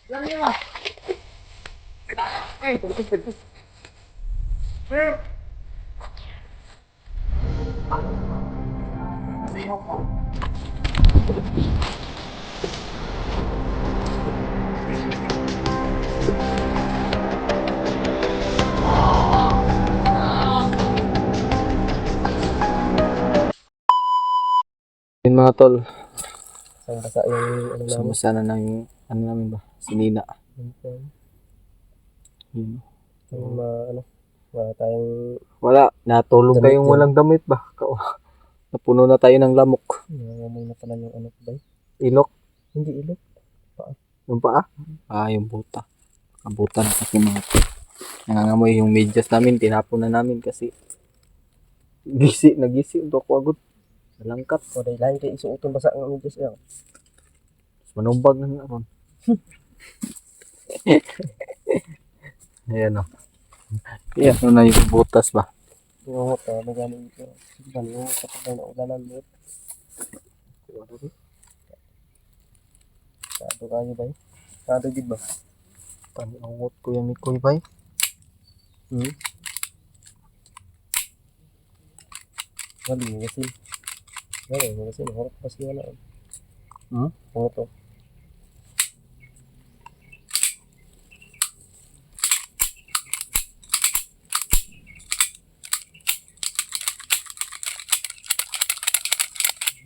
Yun mga tol, Basa yung ano namin. basa na yung ano namin ba, sinina. Yun. Yung ano, wala tayong Wala, natulog damit kayong yan. walang damit ba? Napuno na tayo ng lamok. nangangamoy na pala yung ano ba? Ilok, Hindi ilok. yung paa. Yung buta. Kabuta na kasi mga tol. Nangangamoy yung medyas namin, tinapon na namin kasi nagisi, ito ko agad. Nalangkat. O dahil lain kayo isuotong basa ng medyas yan. Manumbag na nga ron. Ayan o. Ayan o na yung butas ba? Yung ito, magaling ito. Sigban yung kapag na ulanan mo. Sado kayo ba yun? Sado gid ba? Tanawot ko yung mikoy bay. Galing kasi. Galing kasi. Horok pa siya na. Hmm? Ano to?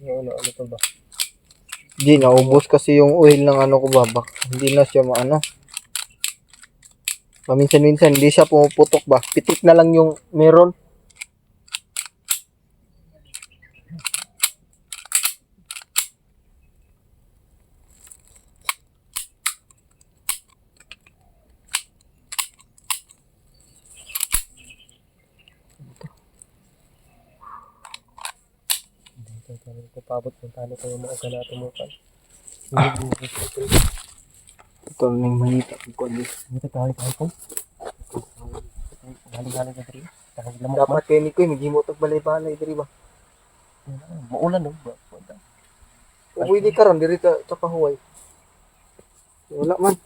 Ano to ba? Di, naubos kasi yung oil ng ano ko ba. Hindi na siya maano. Paminsan-minsan hindi siya pumuputok ba. Pitik na lang yung meron. Ito pabot kung paano kayo maaga na tumukan. Ito na yung manita. Dito tayo po. Galing-galing ka rin. Dapat kayo ni Koy, maghimot og balay-balay diri ba. Maulan no? Kung pwede ka ron, diri sa pahuway. Wala man.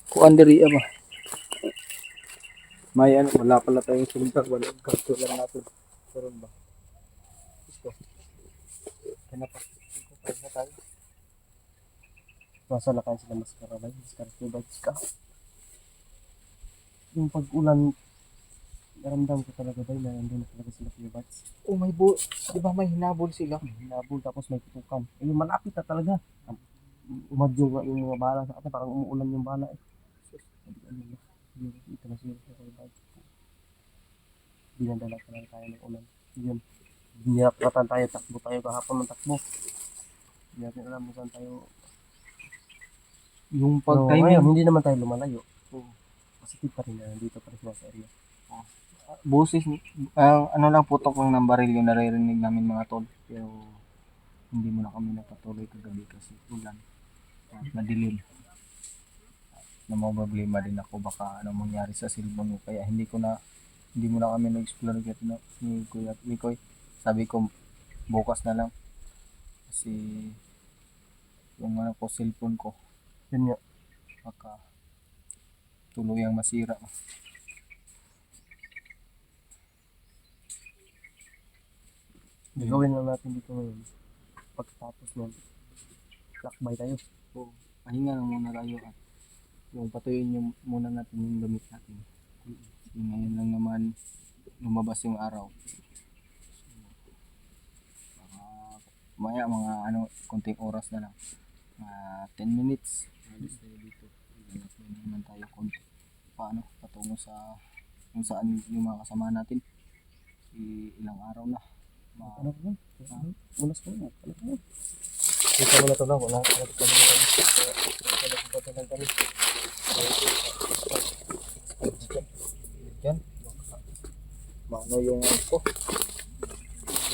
Kuan diri ba? May ano, wala pala tayong suntag, wala karto lang natin. Karon ba? Ito. Kaya pa. Kaya na tayo. Nasa lakay sila maskara ba? Maskara ko ba? Yung pag-ulan, naramdam ko talaga ba na nandun na talaga sila kiyabats. Oh, di ba may hinabol sila? Hinabol tapos may tutukan. Yung malapit na talaga. Umadyo nga yung mga bala sa atin, parang umuulan yung bala eh. Ito na sila sa kiyabats. Dinadala talaga tayo ng ulan. Yun. Dinapatan tayo, takbo tayo kahapon ng takbo. Hindi natin alam kung saan tayo. Yung Pero ngayon, hindi naman tayo lumalayo. Positive pa rin na dito pa rin sa area. Busis, ano lang, putok lang ng baril yung naririnig namin mga tol. Pero hindi mo na kami napatuloy kagabi kasi ulan. Madilim. Na mga problema din ako baka ano mangyari sa cellphone mo. Kaya hindi mo na kami na-explore ni Kuya Mikoy. Sabi ko bukas na lang. Kasi yung ano ko, cellphone ko, Yun nga. baka tuluyang masira. Gawin lang natin dito ngayon. Pagkatapos nun, lakbay tayo. So, pahinga lang muna tayo at yung patuyin yung muna natin yung gamit natin. Kasi ngayon lang naman lumabas yung araw. So, maya mga ano, konting oras na lang. 10 minutes. Alis tayo dito. Ilan naman tayo konti. Paano? Patungo sa kung saan yung mga kasama natin. Ilang araw na. Ano ko? Unas ko na. Ano ko? Ito mo na ito na. Wala ka na ito na. Wala ka na ito. Yan. Mano yung ano ko.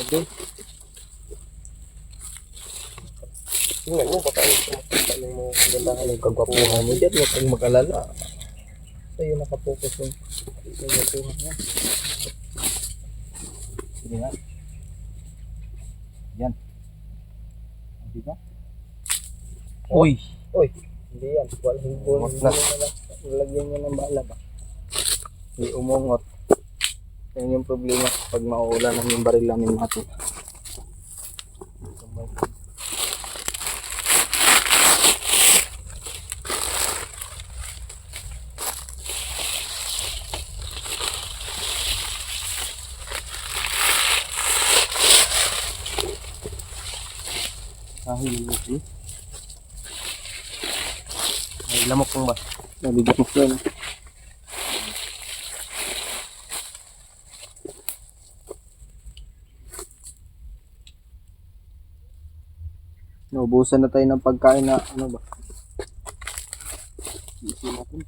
Gabi. Tingnan mo, baka ano mo gandahan ng Kagwapuhan mo dyan. Huwag kang mag-alala. Sa'yo nakapokus yung kagwapuhan niya. Sige nga. Yan. Diba? Uy! Uy, hindi yan. Umungot na. Lalagyan niya ng bala ba? Hindi umungot. Yan yung problema pag mauulan ng yung baril namin mga tol. Kahoy ng muti. Ay, lamok kong ba? Nabigyan mo ko yun. Naubusan na tayo ng pagkain na ano ba? Isin natin.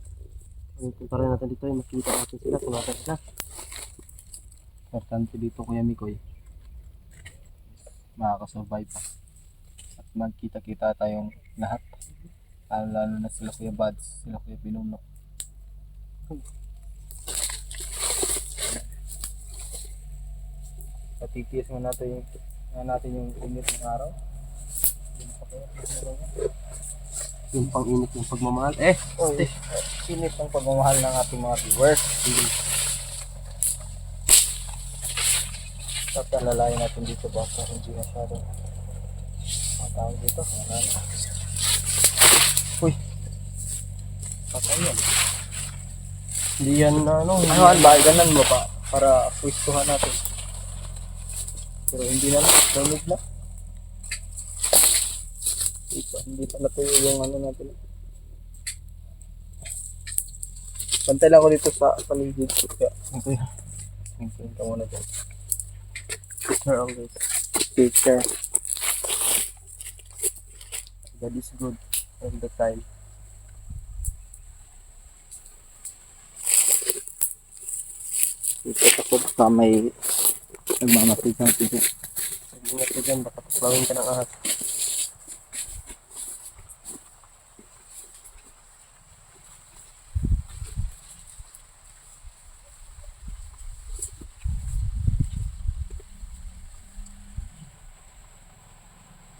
Ang punta rin natin dito ay makita natin sila kung natin sila. Importante dito Kuya Mikoy. Makakasurvive pa. At magkita-kita tayong lahat. Lalo na sila Kuya Buds, sila Kuya Pinuno. Patitiis nga natin yung init ng araw. Yung pang-init yung pagmamahal. Eh! Oh, init ng pagmamahal ng ating mga viewers. Tatalalayan natin dito baka hindi masyadong matawag dito. Uy! Patay yan. Hindi yan na ano. Ano ba? Ganan mo pa para pwistuhan natin. Pero hindi na lang. Damig na. Hindi pa natuyo yung ano natin. Bantay lang ako dito sa paligid. Kaya, ito ka muna dyan. Picture always. Picture. God is good all the time. Dito ako baka may nagmamatig ng tigo. Ingat ka dyan, baka paslawin ka ng ahas.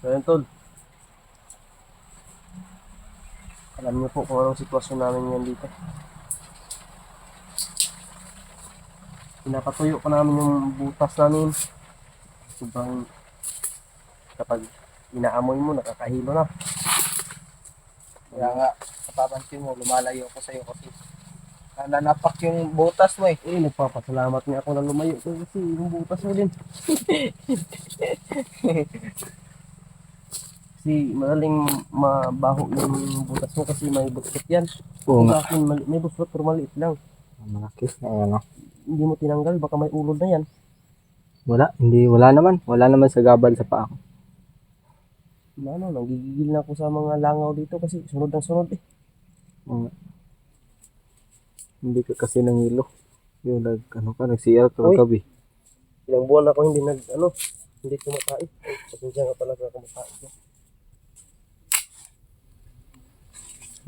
So yun tol. Alam niyo po kung anong sitwasyon namin ngayon dito. Pinapatuyo pa namin yung butas namin. Sobrang kapag inaamoy mo, nakakahilo na. Kaya nga, napapansin mo, lumalayo ako sa'yo kasi nanapak yung butas mo eh. Eh, nagpapasalamat nga ako na lumayo ko kasi yung butas mo din. Kasi madaling mabaho yung butas mo kasi may buskot yan. Oo Kung nga. sa akin, may buskot pero maliit lang. Malaki na ano. Hindi mo tinanggal, baka may ulod na yan. Wala naman. Wala naman sa gabal sa paa ko. Ano, nanggigigil na ako sa mga langaw dito kasi sunod ang sunod eh. Oo nga. Hindi ka kasi nangilo. Yung nag-CR ka Uy. gabi. Ilang buwan ako hindi kumakain. Ay, pasensya nga pala sa kumakain.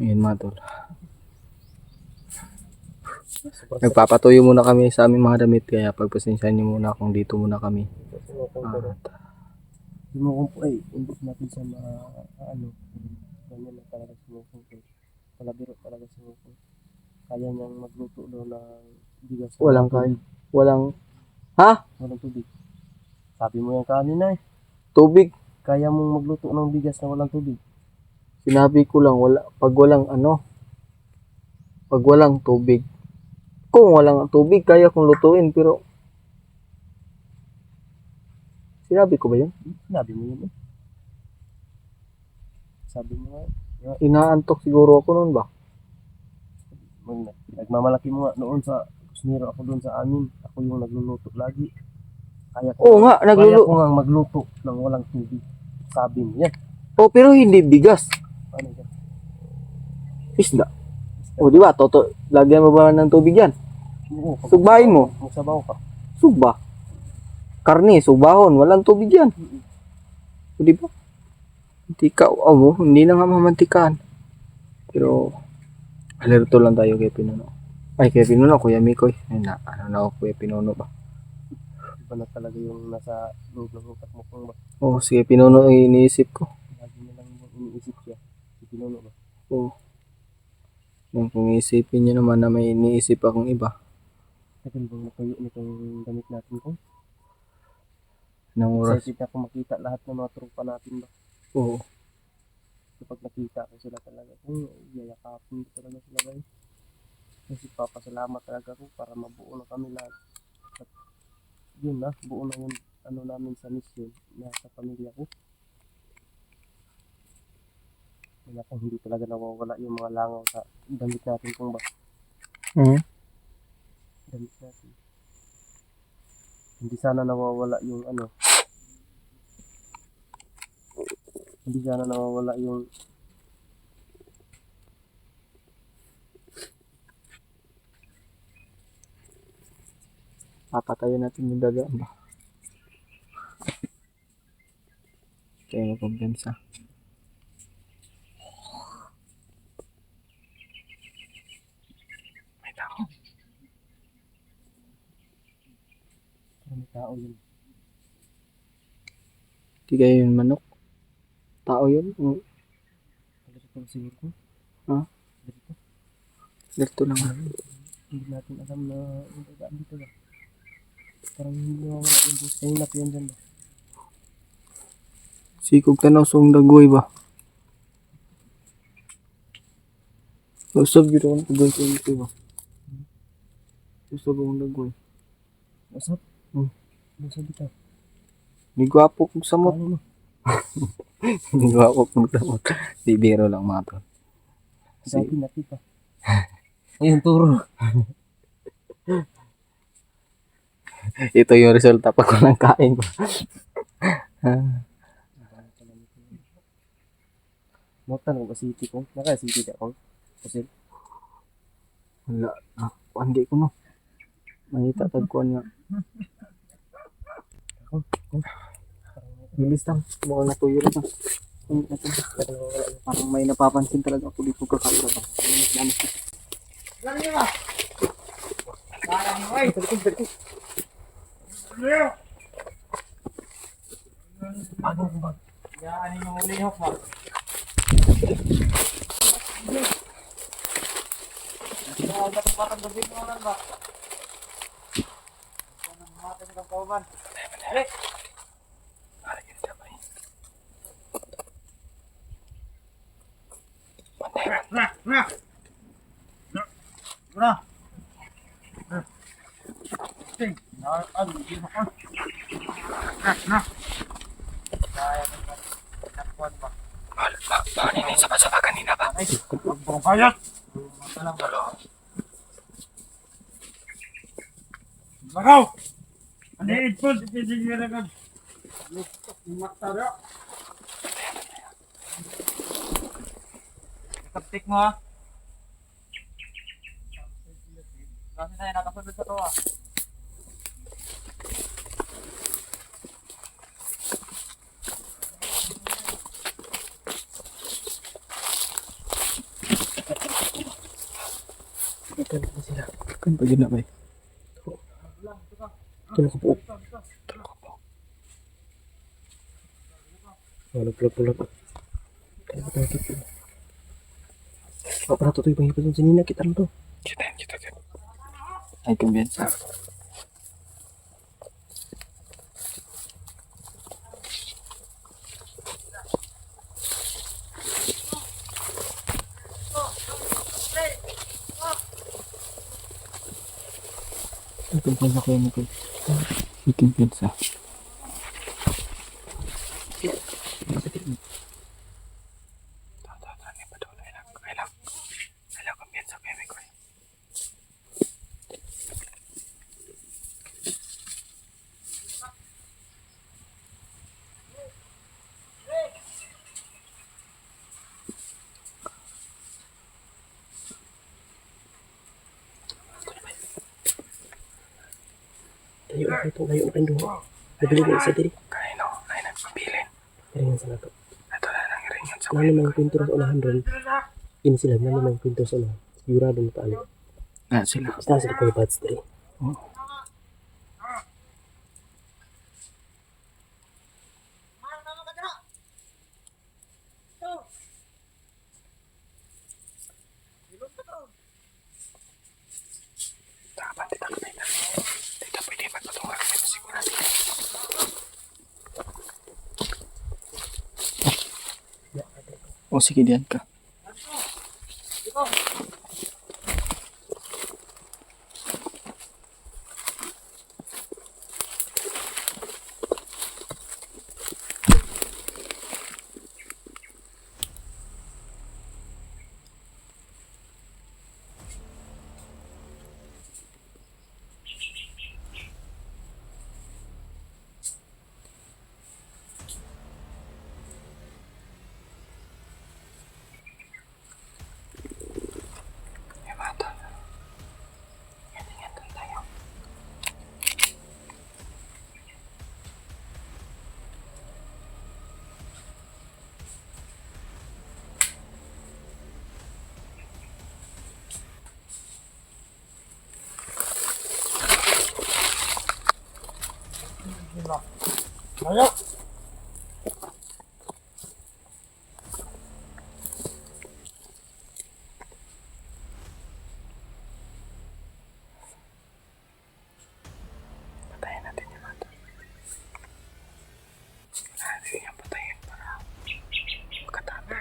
Ayan mga tol. Sobrang Nagpapatuyo muna kami sa aming mga damit kaya pagpasensyahan niyo muna kung dito muna kami. Sumukong po ay hindi natin siya ganyan na talaga sumukong po. Palabiro talaga sumukong. Kaya niyang magluto doon ng bigas. Walang kain. Walang... Ha? Walang tubig. Sabi mo yan kanina eh. Tubig? Kaya mong magluto ng bigas na walang tubig. Sinabi ko lang, pag walang tubig. Kung walang tubig, kaya kong lutuin, pero sinabi ko ba yun? Sinabi mo yun eh. Sabi mo nga. Inaantok siguro ako noon ba? Nagmamalaki mo nga noon sa kusinero ako doon sa amin. Ako yung nagluluto lagi. Kaya ko, Oo nga, kaya nagluluto. ko nga magluto ng walang tubig. Sabi mo yan. Oh, pero hindi bigas. Ano yan? Isda. O, di ba? Lagyan mo ba ng tubig yan? Oo, Sugbahin mo. Magsabaw ka. Sugba. Karne, sugbahon. Walang tubig yan. O, di ba? Mantika. Hindi na nga mamantikaan. Pero, alerto lang tayo kay Pinuno. Ay, kay Pinuno, Kuya Mikoy. Ay, ano na ako, Kuya Pinuno ba? Iba na talaga yung nasa loob ng utak mo kung Oh, sige, Pinuno ang iniisip ko. lagi na lang yung iniisip siya. pinuno ba? Oo. Yung kung isipin nyo naman na may iniisip akong iba. Tagal bang natuyo nitong damit natin ko? Ng oras. Excited ako makita lahat ng mga tropa natin ba? Oo. Kapag nakita ko sila talaga, yayakapin ko talaga sila guys. Kasi papasalamat talaga ako para mabuo na kami lahat. At yun na, buo na yung ano namin sa mission na sa pamilya ko. Wala kang hindi talaga nawawala yung mga langaw sa damit natin kung ba, Hmm? damit natin. Hindi sana nawawala yung ano, hindi sana nawawala yung Papatayo natin yung dagaan ba? Kaya mo kumpensa. May tao. may tao yun. Di kayo yung manok. Tao yun. Talaga ito siguro ko. Ha? Dito. Dito lang. Hindi natin alam na yung dagaan dito ba. Parang hindi nawawala yung bus. Kaya na yan dyan ba. Sikog tanaw song dagoy ba? Usab yun akong dagoy sa ito ba? Usab akong dagoy. Usap? Usap dito. May gwapo kong samot. Ano mo? May gwapo kong samot. Di biro lang mga to. Sabi natin pa. Ayun, turo. Ito yung resulta pag walang kain ko. Mota nang city ko. Naka-city ka ko. Kasi Wala. Hindi ko no. Mahita tagkuhan nga. Bilis lang. Mukhang natuyo na to. Parang may napapansin talaga ako dito kakaiba ba. Bakaw! Ano yung po? Titigil ka. Matara. Kaptik mo ha. Kasi tayo nakasunod sa to ha. ikan pa sila. Kan pa yun na ba? Ito nakapuok. Nagpulag-pulag. Kaya ba tayo dito? Para to ibang ipa dyan sa nina. Kita lang to. Kita. Ay, kumbiyansa. Ay, kumbiyansa ko yun. Ay, kumbiyansa. Layo na ito. Layo na kayo. Nabili na isa diri. Kaino, ay nagpabilin. Ringan sa nato. Ito na lang ringan sa Nani mang pintura sa unahan doon. Ini sila. Nani mang pintura sa unahan. Sigurado na tayo. na sila. Basta sila kayo bats diri. O sige, diyan ka. Ayo. Patayin natin yung mata. Natin yung patayin para makatabi.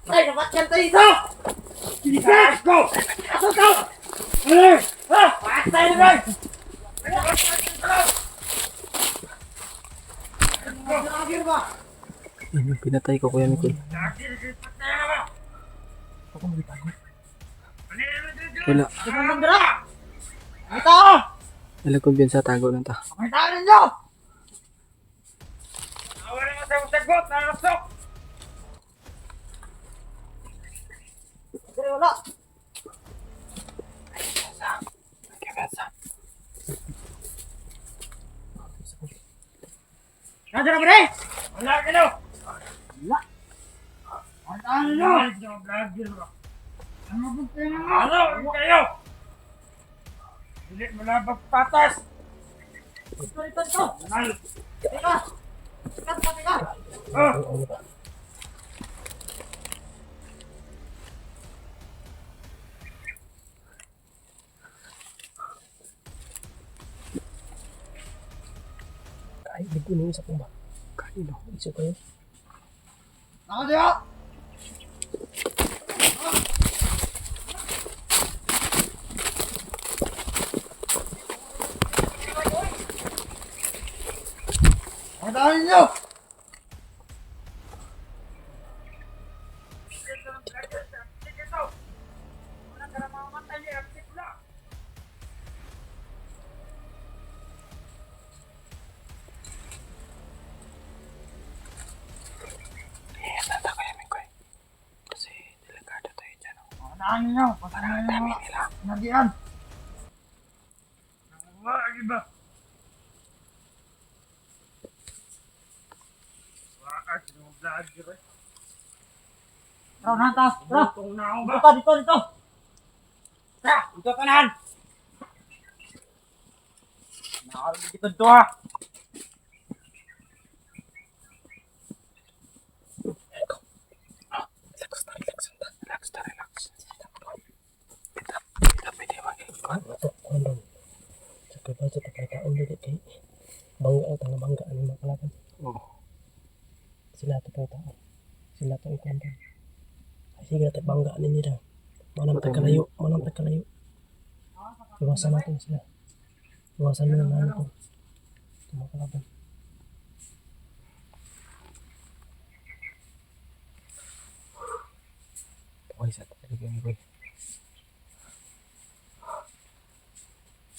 Ay, dapat yan tayo ito! Let's go! Ato ito! Ha? Paas tayo na doon! Yan yung pinatay ko, Kuya Nicole. Wala. Ito! Wala kumpiyansa, tago lang ta. Pakitaan ninyo! Nawala nga sa sagot! Nakasok! Pero wala! Kumpiyansa. Nandiyan na ba rin? Wala ka no! Wala! Pakitaan ninyo! Ano ba kayo? Ano kayo? Hindi mo na patas! Ito! Anal! Teka! Teka! Kahit hindi ko na isa pong ba? Kahit na, isa kayo. Ako diyo! Pakitaan ninyo! Tanda ko yan, Mikoy. Kasi delikado tayo dyan. Pakitaan ninyo! Pakitaan ninyo! Nila. Nagyan! Wala iba! Wala yung vlogger eh. Tara, nata! Tara! Dito! Tara! Dito ka nahan! Nakarinig dito dito ha! Relax. Kita pwede mag-ikot. Ano? Sa kaba sa pagkataon dito kay bangga ang tanga bangga ang mga kalaban. Oo. Sila ito pagkataon. Sila ito ikon doon. Sige, natin banggaan nila. Manang tagkalayo. Iwasan natin sila. Iwasan mo na ito. Tumakalaban. Okay, sa talagang boy.